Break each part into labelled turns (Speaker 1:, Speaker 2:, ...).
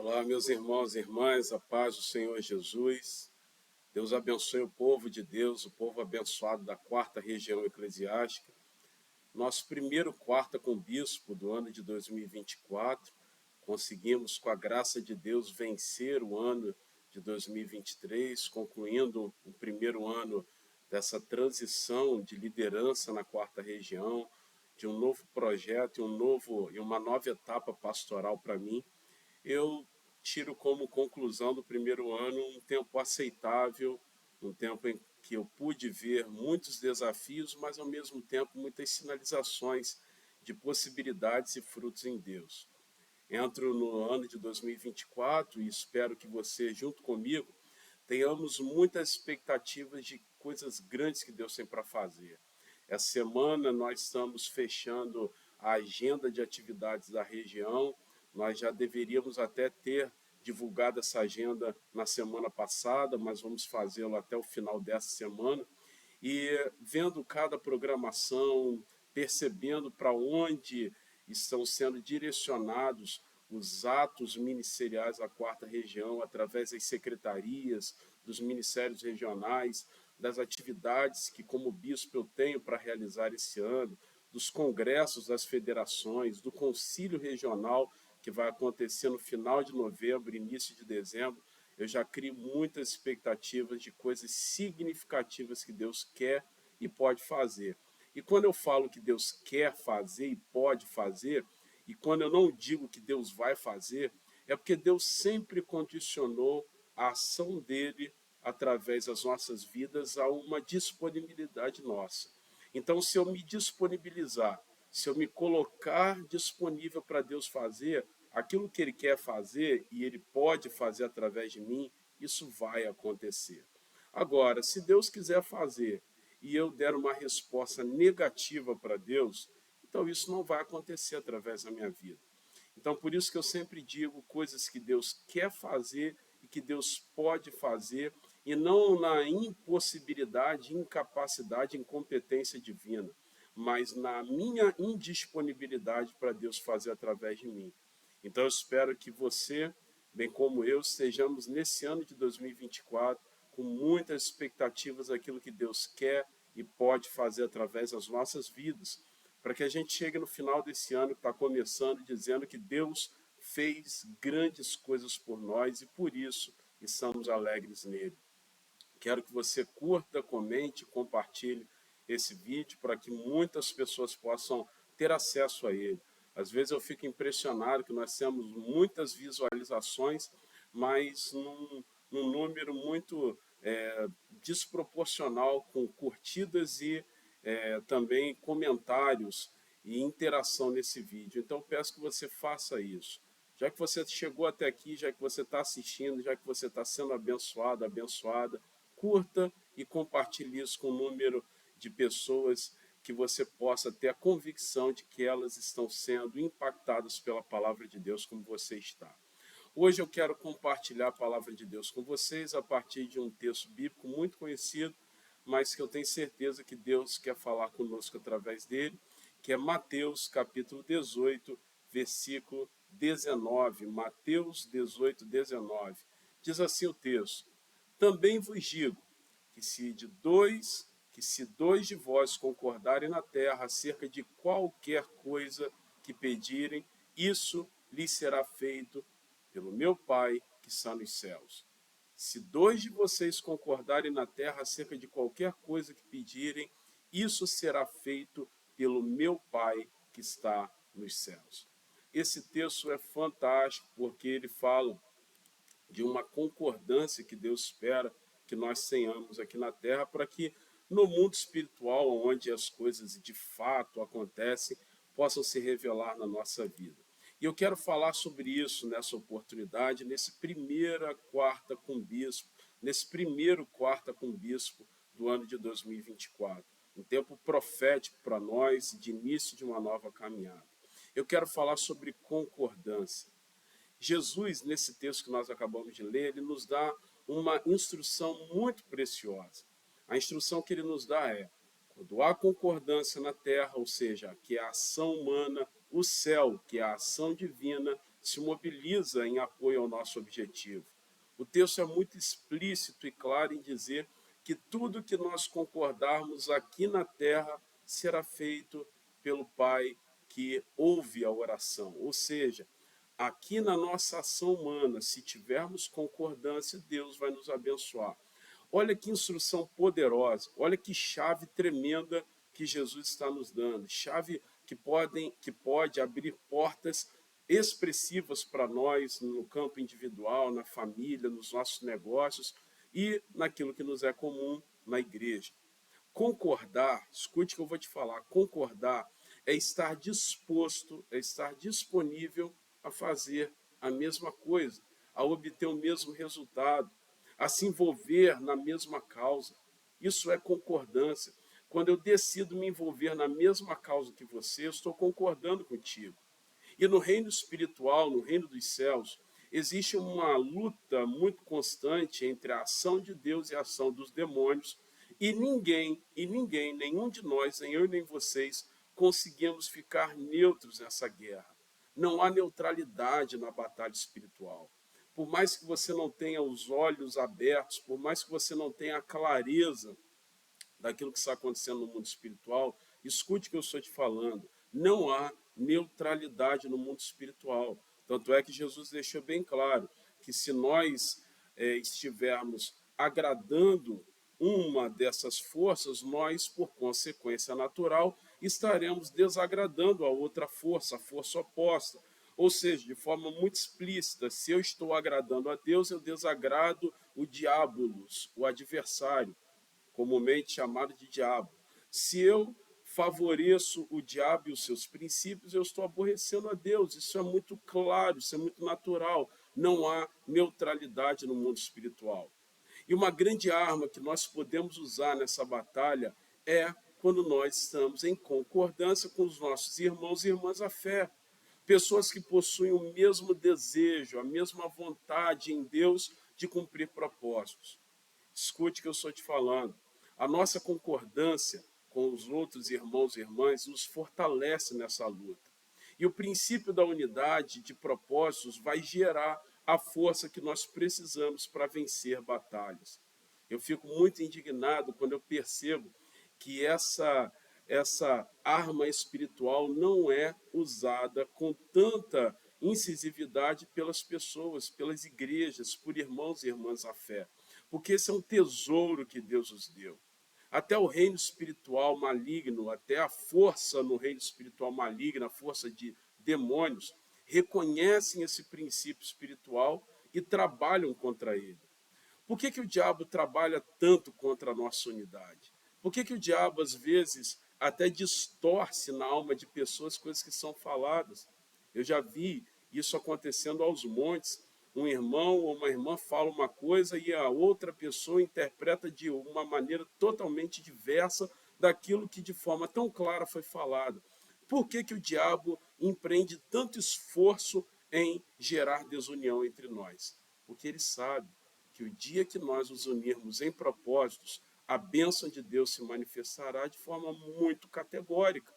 Speaker 1: Olá, meus irmãos e irmãs, a paz do Senhor Jesus. Deus abençoe o povo de Deus, o povo abençoado da quarta região eclesiástica. Nosso primeiro quarta com bispo do ano de 2024. Conseguimos, com a graça de Deus, vencer o ano de 2023, concluindo o primeiro ano dessa transição de liderança na quarta região, de um novo projeto e uma nova etapa pastoral para mim. Eu tiro como conclusão do primeiro ano um tempo aceitável, um tempo em que eu pude ver muitos desafios, mas ao mesmo tempo muitas sinalizações de possibilidades e frutos em Deus. Entro no ano de 2024 e espero que você, junto comigo, tenhamos muitas expectativas de coisas grandes que Deus tem para fazer. Essa semana nós estamos fechando a agenda de atividades da região. Nós já deveríamos até ter divulgado essa agenda na semana passada, mas vamos fazê-lo até o final dessa semana. E vendo cada programação, percebendo para onde estão sendo direcionados os atos ministeriais da quarta região, através das secretarias, dos ministérios regionais, das atividades que, como bispo, eu tenho para realizar esse ano, dos congressos das federações, do concílio regional, que vai acontecer no final de novembro, início de dezembro. Eu já crio muitas expectativas de coisas significativas que Deus quer e pode fazer. E quando eu falo que Deus quer fazer e pode fazer, e quando eu não digo que Deus vai fazer, é porque Deus sempre condicionou a ação dele através das nossas vidas a uma disponibilidade nossa. Então, se eu me disponibilizar, se eu me colocar disponível para Deus fazer aquilo que Ele quer fazer e Ele pode fazer através de mim, isso vai acontecer. Agora, se Deus quiser fazer e eu der uma resposta negativa para Deus, então isso não vai acontecer através da minha vida. Então, por isso que eu sempre digo coisas que Deus quer fazer e que Deus pode fazer, e não na impossibilidade, incapacidade, incompetência divina, mas na minha indisponibilidade para Deus fazer através de mim. Então, eu espero que você, bem como eu, estejamos nesse ano de 2024 com muitas expectativas daquilo que Deus quer e pode fazer através das nossas vidas, para que a gente chegue no final desse ano que está começando dizendo que Deus fez grandes coisas por nós e por isso estamos alegres nele. Quero que você curta, comente, compartilhe esse vídeo para que muitas pessoas possam ter acesso a ele. Às vezes eu fico impressionado que nós temos muitas visualizações, mas num número muito desproporcional, com curtidas e também comentários e interação nesse vídeo. Então, peço que você faça isso. Já que você chegou até aqui, já que você está assistindo, já que você está sendo abençoado, abençoada, curta e compartilhe isso com o número de pessoas que você possa ter a convicção de que elas estão sendo impactadas pela palavra de Deus como você está. Hoje eu quero compartilhar a palavra de Deus com vocês a partir de um texto bíblico muito conhecido, mas que eu tenho certeza que Deus quer falar conosco através dele, que é Mateus capítulo 18, versículo 19. Mateus 18, 19. Diz assim o texto: também vos digo que se dois de vós concordarem na terra acerca de qualquer coisa que pedirem, isso lhes será feito pelo meu Pai que está nos céus. Se dois de vocês concordarem na terra acerca de qualquer coisa que pedirem, isso será feito pelo meu Pai que está nos céus. Esse texto é fantástico porque ele fala de uma concordância que Deus espera que nós tenhamos aqui na terra para que no mundo espiritual, onde as coisas de fato acontecem, possam se revelar na nossa vida. E eu quero falar sobre isso nessa oportunidade, nesse primeiro quarta com bispo do ano de 2024. Um tempo profético para nós, de início de uma nova caminhada. Eu quero falar sobre concordância. Jesus, nesse texto que nós acabamos de ler, ele nos dá uma instrução muito preciosa. A instrução que ele nos dá é: quando há concordância na terra, ou seja, que é a ação humana, o céu, que é a ação divina, se mobiliza em apoio ao nosso objetivo. O texto é muito explícito e claro em dizer que tudo que nós concordarmos aqui na terra será feito pelo Pai que ouve a oração. Ou seja, aqui na nossa ação humana, se tivermos concordância, Deus vai nos abençoar. Olha que instrução poderosa, olha que chave tremenda que Jesus está nos dando. Chave que pode abrir portas expressivas para nós no campo individual, na família, nos nossos negócios e naquilo que nos é comum na igreja. Concordar, escute o que eu vou te falar, concordar é estar disposto, é estar disponível a fazer a mesma coisa, a obter o mesmo resultado, a se envolver na mesma causa. Isso é concordância. Quando eu decido me envolver na mesma causa que você, eu estou concordando contigo. E no reino espiritual, no reino dos céus, existe uma luta muito constante entre a ação de Deus e a ação dos demônios, e ninguém, nenhum de nós, nem eu nem vocês, conseguimos ficar neutros nessa guerra. Não há neutralidade na batalha espiritual. Por mais que você não tenha os olhos abertos, por mais que você não tenha a clareza daquilo que está acontecendo no mundo espiritual, escute o que eu estou te falando. Não há neutralidade no mundo espiritual. Tanto é que Jesus deixou bem claro que se nós estivermos agradando uma dessas forças, nós, por consequência natural, estaremos desagradando a outra força, a força oposta. Ou seja, de forma muito explícita, se eu estou agradando a Deus, eu desagrado o diabolos, o adversário, comumente chamado de diabo. Se eu favoreço o diabo e os seus princípios, eu estou aborrecendo a Deus. Isso é muito claro, isso é muito natural. Não há neutralidade no mundo espiritual. E uma grande arma que nós podemos usar nessa batalha é quando nós estamos em concordância com os nossos irmãos e irmãs à fé. Pessoas que possuem o mesmo desejo, a mesma vontade em Deus de cumprir propósitos. Escute o que eu estou te falando. A nossa concordância com os outros irmãos e irmãs nos fortalece nessa luta. E o princípio da unidade de propósitos vai gerar a força que nós precisamos para vencer batalhas. Eu fico muito indignado quando eu percebo que essa arma espiritual não é usada com tanta incisividade pelas pessoas, pelas igrejas, por irmãos e irmãs à fé. Porque esse é um tesouro que Deus nos deu. Até o reino espiritual maligno, até a força no reino espiritual maligno, a força de demônios, reconhecem esse princípio espiritual e trabalham contra ele. Por que o diabo trabalha tanto contra a nossa unidade? Por que o diabo, às vezes, até distorce na alma de pessoas coisas que são faladas? Eu já vi isso acontecendo aos montes. Um irmão ou uma irmã fala uma coisa e a outra pessoa interpreta de uma maneira totalmente diversa daquilo que de forma tão clara foi falado. Por que o diabo empreende tanto esforço em gerar desunião entre nós? Porque ele sabe que o dia que nós nos unirmos em propósitos, a bênção de Deus se manifestará de forma muito categórica.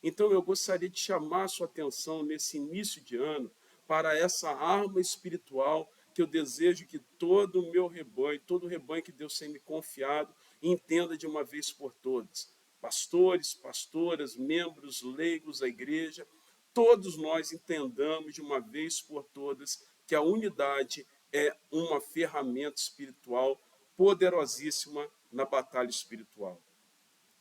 Speaker 1: Então eu gostaria de chamar a sua atenção nesse início de ano para essa arma espiritual que eu desejo que todo o meu rebanho, todo o rebanho que Deus tem me confiado, entenda de uma vez por todas. Pastores, pastoras, membros, leigos da igreja, todos nós entendamos de uma vez por todas que a unidade é uma ferramenta espiritual poderosíssima na batalha espiritual.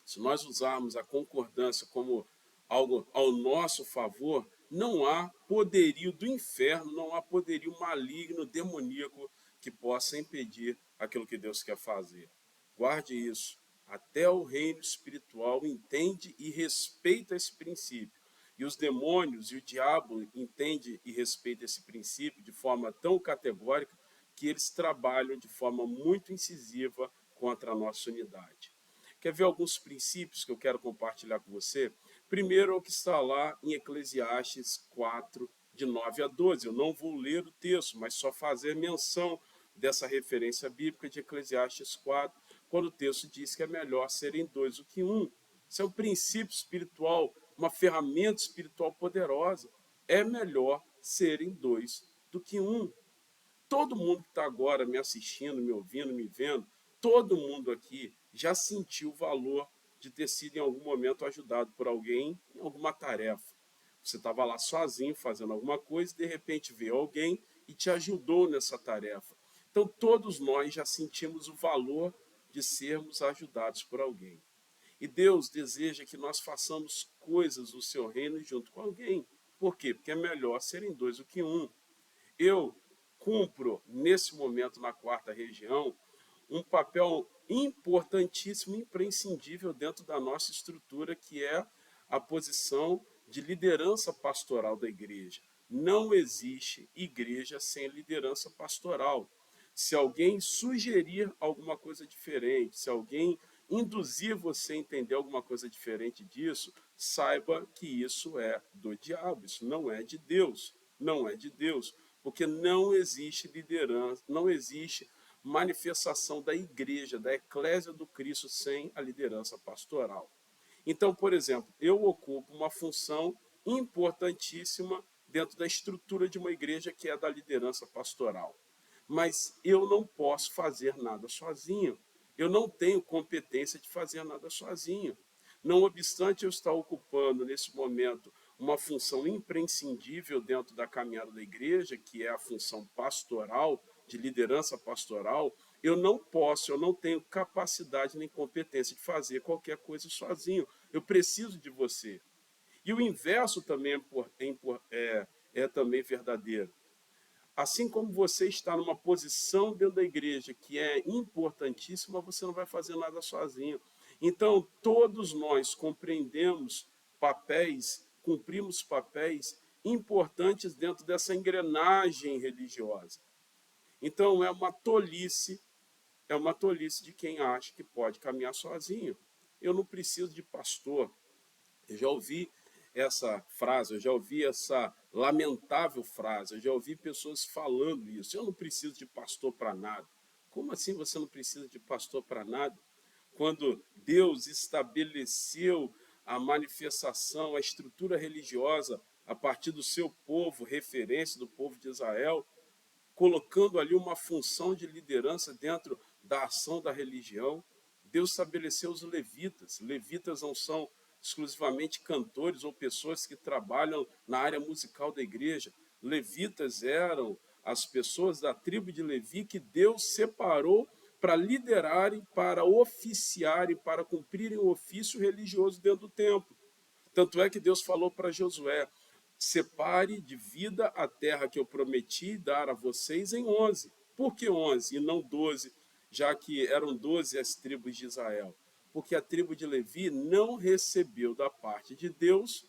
Speaker 1: Se nós usarmos a concordância como algo ao nosso favor, não há poderio do inferno, não há poderio maligno, demoníaco que possa impedir aquilo que Deus quer fazer. Guarde isso. Até o reino espiritual entende e respeita esse princípio. E os demônios e o diabo entendem e respeitam esse princípio de forma tão categórica que eles trabalham de forma muito incisiva contra a nossa unidade. Quer ver alguns princípios que eu quero compartilhar com você? Primeiro é o que está lá em Eclesiastes 4, de 9 a 12. Eu não vou ler o texto, mas só fazer menção dessa referência bíblica de Eclesiastes 4, quando o texto diz que é melhor serem dois do que um. Isso é um princípio espiritual, uma ferramenta espiritual poderosa. É melhor serem dois do que um. Todo mundo que está agora me assistindo, me ouvindo, me vendo, todo mundo aqui já sentiu o valor de ter sido em algum momento ajudado por alguém em alguma tarefa. Você estava lá sozinho fazendo alguma coisa e de repente veio alguém e te ajudou nessa tarefa. Então todos nós já sentimos o valor de sermos ajudados por alguém. E Deus deseja que nós façamos coisas do seu reino junto com alguém. Por quê? Porque é melhor serem dois do que um. Eu cumpro, nesse momento, na quarta região, um papel importantíssimo, imprescindível dentro da nossa estrutura, que é a posição de liderança pastoral da igreja. Não existe igreja sem liderança pastoral. Se alguém sugerir alguma coisa diferente, se alguém induzir você a entender alguma coisa diferente disso, saiba que isso é do diabo, isso não é de Deus, não é de Deus, porque não existe liderança, não existe manifestação da igreja, da eclésia do Cristo sem a liderança pastoral. Então, por exemplo, eu ocupo uma função importantíssima dentro da estrutura de uma igreja que é da liderança pastoral. Mas eu não posso fazer nada sozinho. Eu não tenho competência de fazer nada sozinho. Não obstante eu estar ocupando, nesse momento, uma função imprescindível dentro da caminhada da igreja, que é a função pastoral, de liderança pastoral, eu não tenho capacidade nem competência de fazer qualquer coisa sozinho. Eu preciso de você. E o inverso também é também verdadeiro. Assim como você está numa posição dentro da igreja que é importantíssima, você não vai fazer nada sozinho. Então, todos nós compreendemos papéis, cumprimos papéis importantes dentro dessa engrenagem religiosa. Então, é uma tolice de quem acha que pode caminhar sozinho. Eu não preciso de pastor. Eu já ouvi essa frase, eu já ouvi essa lamentável frase, eu já ouvi pessoas falando isso. Eu não preciso de pastor para nada. Como assim você não precisa de pastor para nada? Quando Deus estabeleceu a manifestação, a estrutura religiosa a partir do seu povo, referência do povo de Israel, colocando ali uma função de liderança dentro da ação da religião. Deus estabeleceu os levitas. Levitas não são exclusivamente cantores ou pessoas que trabalham na área musical da igreja. Levitas eram as pessoas da tribo de Levi que Deus separou para liderarem, para oficiarem, para cumprirem o ofício religioso dentro do templo. Tanto é que Deus falou para Josué: separe de vida a terra que eu prometi dar a vocês em 11. Por que 11 e não 12, já que eram 12 as tribos de Israel? Porque a tribo de Levi não recebeu da parte de Deus,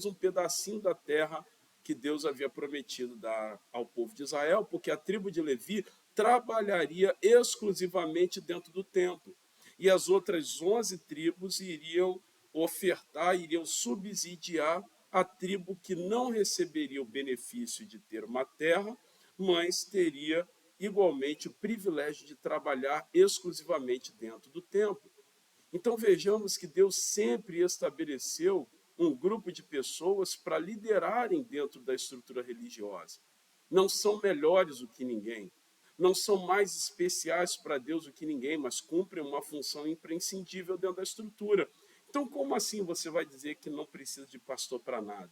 Speaker 1: um pedacinho da terra que Deus havia prometido dar ao povo de Israel, porque a tribo de Levi trabalharia exclusivamente dentro do templo. E as outras 11 tribos iriam ofertar, iriam subsidiar a tribo que não receberia o benefício de ter uma terra, mas teria igualmente o privilégio de trabalhar exclusivamente dentro do templo. Então vejamos que Deus sempre estabeleceu um grupo de pessoas para liderarem dentro da estrutura religiosa. Não são melhores do que ninguém, não são mais especiais para Deus do que ninguém, mas cumprem uma função imprescindível dentro da estrutura. Então, como assim você vai dizer que não precisa de pastor para nada?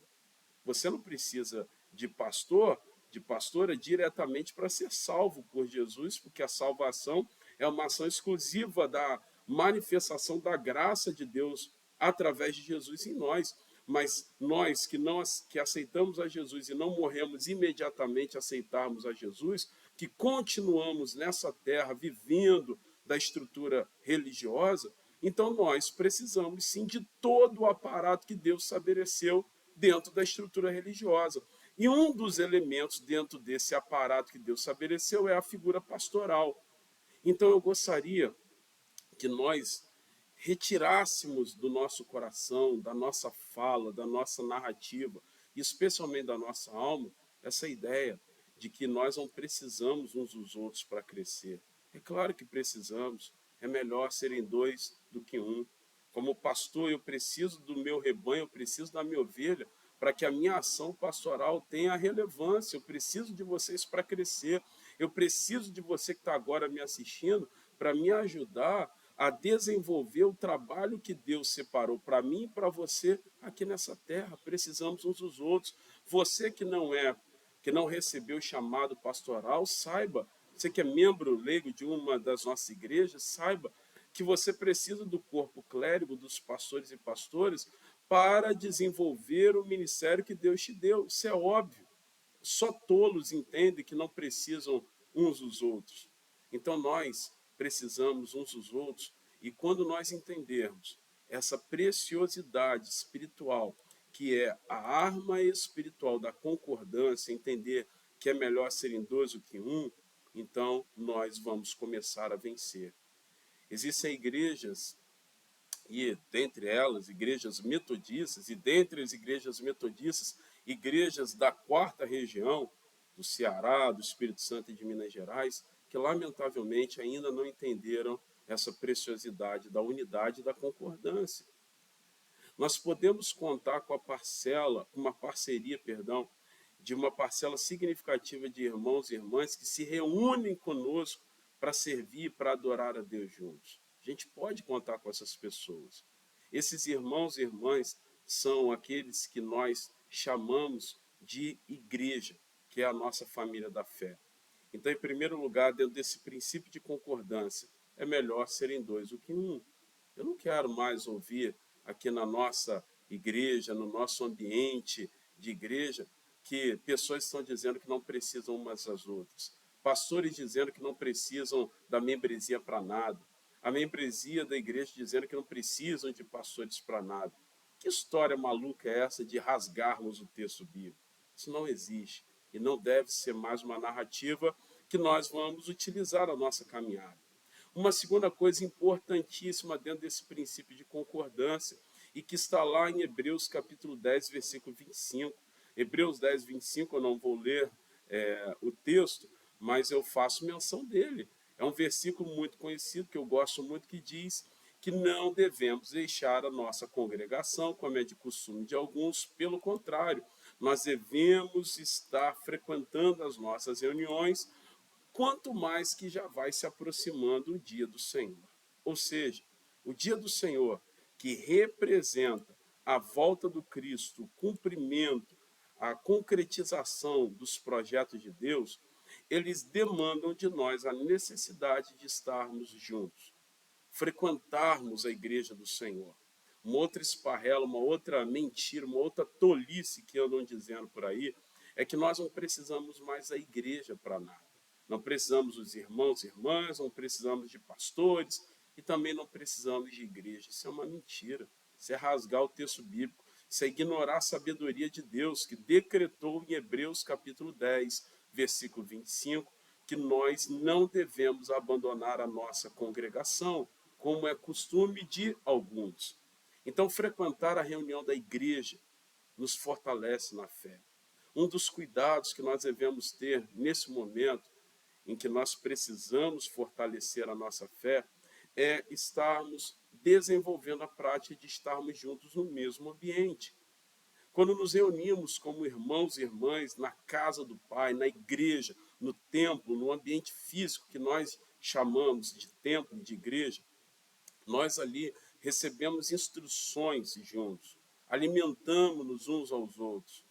Speaker 1: Você não precisa de pastor, de pastora, diretamente para ser salvo por Jesus, porque a salvação é uma ação exclusiva da manifestação da graça de Deus através de Jesus em nós. Mas nós que aceitamos a Jesus e não morremos imediatamente aceitarmos a Jesus, que continuamos nessa terra vivendo da estrutura religiosa, então nós precisamos sim de todo o aparato que Deus estabeleceu dentro da estrutura religiosa. E um dos elementos dentro desse aparato que Deus estabeleceu é a figura pastoral. Então eu gostaria que nós retirássemos do nosso coração, da nossa fala, da nossa narrativa, e especialmente da nossa alma, essa ideia de que nós não precisamos uns dos outros para crescer. É claro que precisamos, é melhor serem dois do que um. Como pastor, eu preciso do meu rebanho, eu preciso da minha ovelha, para que a minha ação pastoral tenha relevância. Eu preciso de vocês para crescer. Eu preciso de você que está agora me assistindo para me ajudar a desenvolver o trabalho que Deus separou para mim e para você aqui nessa terra. Precisamos uns dos outros. Você que não recebeu o chamado pastoral, saiba, você que é membro leigo de uma das nossas igrejas, saiba que você precisa do corpo clérigo, dos pastores e pastoras, para desenvolver o ministério que Deus te deu. Isso é óbvio. Só tolos entendem que não precisam uns dos outros. Então nós precisamos uns dos outros, e quando nós entendermos essa preciosidade espiritual, que é a arma espiritual da concordância, entender que é melhor serem dois do que um, então nós vamos começar a vencer. Existem igrejas, e dentre elas, igrejas metodistas, e dentre as igrejas metodistas, igrejas da quarta região, do Ceará, do Espírito Santo e de Minas Gerais, que lamentavelmente ainda não entenderam essa preciosidade da unidade e da concordância. Nós podemos contar com uma parceria, de uma parcela significativa de irmãos e irmãs que se reúnem conosco para servir, para adorar a Deus juntos. A gente pode contar com essas pessoas. Esses irmãos e irmãs são aqueles que nós chamamos de igreja, que é a nossa família da fé. Então, em primeiro lugar, dentro desse princípio de concordância, é melhor serem dois do que um. Eu não quero mais ouvir aqui na nossa igreja, no nosso ambiente de igreja, que pessoas estão dizendo que não precisam umas das outras. Pastores dizendo que não precisam da membresia para nada. A membresia da igreja dizendo que não precisam de pastores para nada. Que história maluca é essa de rasgarmos o texto bíblico? Isso não existe. E não deve ser mais uma narrativa que nós vamos utilizar na nossa caminhada. Uma segunda coisa importantíssima dentro desse princípio de concordância, e que está lá em Hebreus capítulo 10, versículo 25. Hebreus 10, 25, eu não vou ler o texto, mas eu faço menção dele. É um versículo muito conhecido, que eu gosto muito, que diz que não devemos deixar a nossa congregação, como é de costume de alguns, pelo contrário, nós devemos estar frequentando as nossas reuniões, quanto mais que já vai se aproximando o dia do Senhor. Ou seja, o dia do Senhor, que representa a volta do Cristo, o cumprimento, a concretização dos projetos de Deus, eles demandam de nós a necessidade de estarmos juntos, frequentarmos a igreja do Senhor. Uma outra esparrela, uma outra mentira, uma outra tolice que andam dizendo por aí, é que nós não precisamos mais da igreja para nada. Não precisamos dos irmãos e irmãs, não precisamos de pastores e também não precisamos de igreja. Isso é uma mentira. Isso é rasgar o texto bíblico. Isso é ignorar a sabedoria de Deus, que decretou em Hebreus capítulo 10, versículo 25, que nós não devemos abandonar a nossa congregação, como é costume de alguns. Então, frequentar a reunião da igreja nos fortalece na fé. Um dos cuidados que nós devemos ter nesse momento em que nós precisamos fortalecer a nossa fé, é estarmos desenvolvendo a prática de estarmos juntos no mesmo ambiente. Quando nos reunimos como irmãos e irmãs na casa do Pai, na igreja, no templo, no ambiente físico que nós chamamos de templo, de igreja, nós ali recebemos instruções juntos, alimentamos-nos uns aos outros.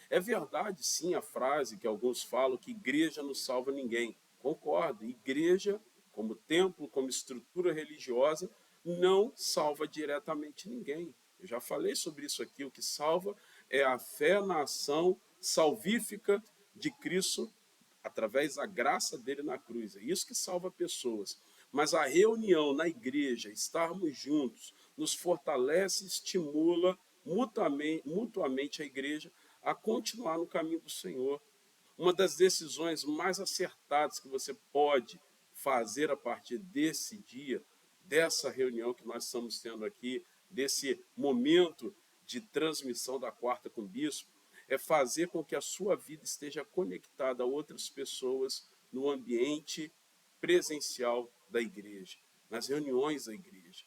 Speaker 1: É verdade, sim, a frase que alguns falam que igreja não salva ninguém. Concordo, igreja, como templo, como estrutura religiosa, não salva diretamente ninguém. Eu já falei sobre isso aqui, o que salva é a fé na ação salvífica de Cristo, através da graça dele na cruz. É isso que salva pessoas. Mas a reunião na igreja, estarmos juntos, nos fortalece, estimula mutuamente a igreja a continuar no caminho do Senhor. Uma das decisões mais acertadas que você pode fazer a partir desse dia, dessa reunião que nós estamos tendo aqui, desse momento de transmissão da quarta com o bispo, é fazer com que a sua vida esteja conectada a outras pessoas no ambiente presencial da igreja, nas reuniões da igreja.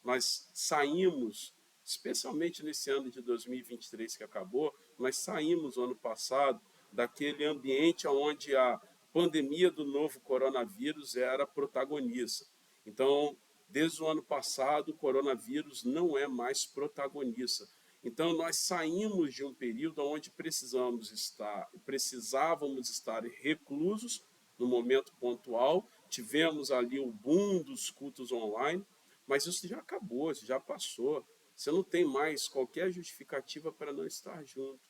Speaker 1: Nós saímos especialmente nesse ano de 2023 que acabou, nós saímos no ano passado daquele ambiente onde a pandemia do novo coronavírus era protagonista. Então, desde o ano passado, o coronavírus não é mais protagonista. Então, nós saímos de um período onde precisávamos estar reclusos no momento pontual, tivemos ali o boom dos cultos online, mas isso já acabou, isso já passou. Você não tem mais qualquer justificativa para não estar junto.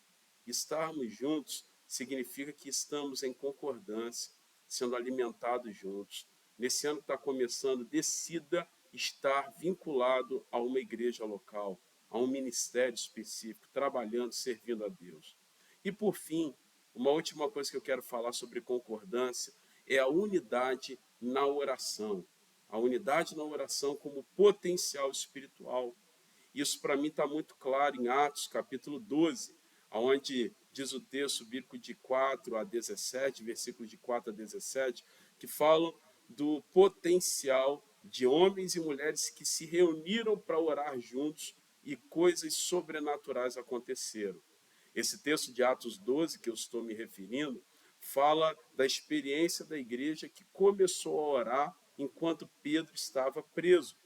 Speaker 1: Estarmos juntos significa que estamos em concordância, sendo alimentados juntos. Nesse ano que está começando, decida estar vinculado a uma igreja local, a um ministério específico, trabalhando, servindo a Deus. E por fim, uma última coisa que eu quero falar sobre concordância é a unidade na oração. A unidade na oração como potencial espiritual. Isso para mim está muito claro em Atos capítulo 12, onde diz o texto bíblico de 4 a 17, versículos de 4 a 17, que falam do potencial de homens e mulheres que se reuniram para orar juntos e coisas sobrenaturais aconteceram. Esse texto de Atos 12, que eu estou me referindo, fala da experiência da igreja que começou a orar enquanto Pedro estava preso.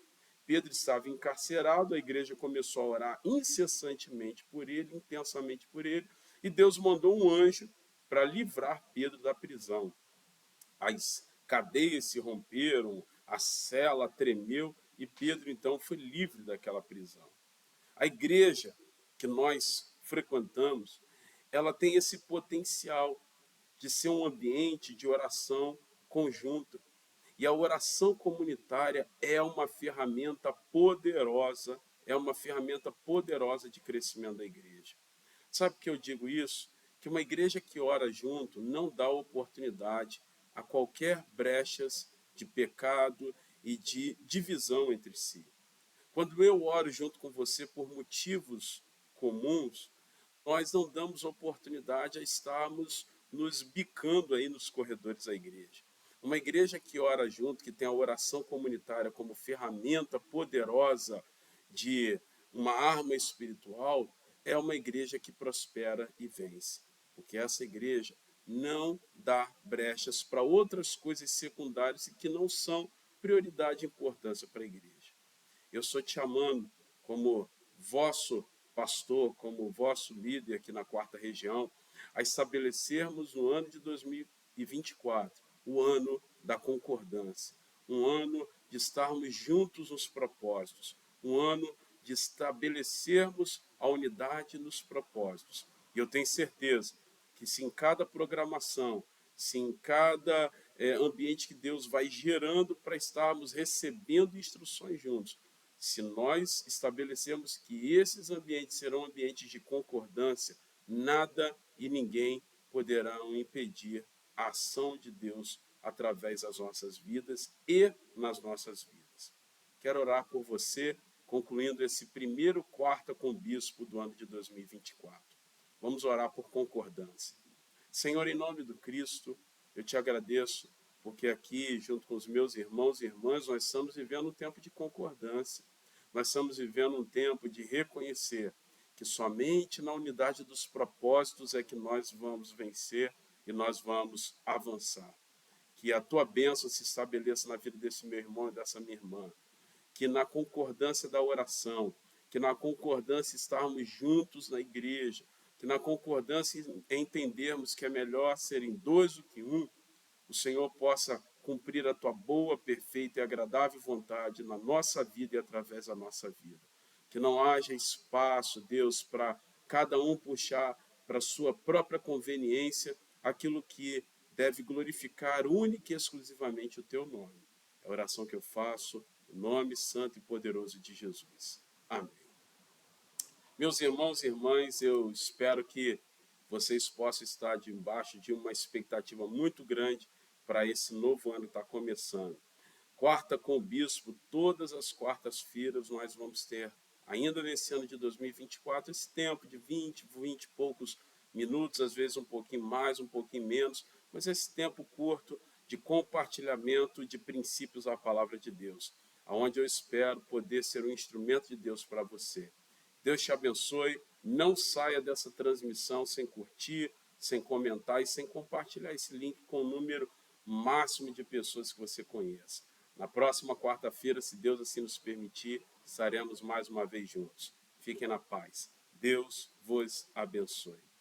Speaker 1: Pedro estava encarcerado, a igreja começou a orar incessantemente por ele, intensamente por ele, e Deus mandou um anjo para livrar Pedro da prisão. As cadeias se romperam, a cela tremeu e Pedro então foi livre daquela prisão. A igreja que nós frequentamos, ela tem esse potencial de ser um ambiente de oração conjunta. E a oração comunitária é uma ferramenta poderosa, de crescimento da igreja. Sabe por que eu digo isso? Que uma igreja que ora junto não dá oportunidade a qualquer brechas de pecado e de divisão entre si. Quando eu oro junto com você por motivos comuns, nós não damos oportunidade a estarmos nos bicando aí nos corredores da igreja. Uma igreja que ora junto, que tem a oração comunitária como ferramenta poderosa de uma arma espiritual, é uma igreja que prospera e vence. Porque essa igreja não dá brechas para outras coisas secundárias e que não são prioridade e importância para a igreja. Eu estou te chamando como vosso pastor, como vosso líder aqui na quarta região, a estabelecermos no ano de 2024, o ano da concordância, um ano de estarmos juntos nos propósitos, um ano de estabelecermos a unidade nos propósitos. E eu tenho certeza que se em cada programação, se em cada ambiente que Deus vai gerando para estarmos recebendo instruções juntos, se nós estabelecemos que esses ambientes serão ambientes de concordância, nada e ninguém poderão impedir a ação de Deus através das nossas vidas e nas nossas vidas. Quero orar por você, concluindo esse primeiro quarta com o bispo do ano de 2024. Vamos orar por concordância. Senhor, em nome do Cristo, eu te agradeço, porque aqui, junto com os meus irmãos e irmãs, nós estamos vivendo um tempo de concordância. Nós estamos vivendo um tempo de reconhecer que somente na unidade dos propósitos é que nós vamos vencer e nós vamos avançar. Que a tua bênção se estabeleça na vida desse meu irmão e dessa minha irmã. Que na concordância da oração, que na concordância estarmos juntos na igreja, que na concordância entendermos que é melhor serem dois do que um, o Senhor possa cumprir a tua boa, perfeita e agradável vontade na nossa vida e através da nossa vida. Que não haja espaço, Deus, para cada um puxar para a sua própria conveniência aquilo que deve glorificar única e exclusivamente o teu nome. É a oração que eu faço, em nome santo e poderoso de Jesus. Amém. Meus irmãos e irmãs, eu espero que vocês possam estar debaixo de uma expectativa muito grande para esse novo ano que está começando. Quarta com o bispo, todas as quartas-feiras nós vamos ter, ainda nesse ano de 2024, esse tempo de 20 e poucos minutos, às vezes um pouquinho mais, um pouquinho menos, mas esse tempo curto de compartilhamento de princípios da palavra de Deus, onde eu espero poder ser um instrumento de Deus para você. Deus te abençoe. Não saia dessa transmissão sem curtir, sem comentar e sem compartilhar esse link com o número máximo de pessoas que você conheça. Na próxima quarta-feira, se Deus assim nos permitir, estaremos mais uma vez juntos. Fiquem na paz. Deus vos abençoe.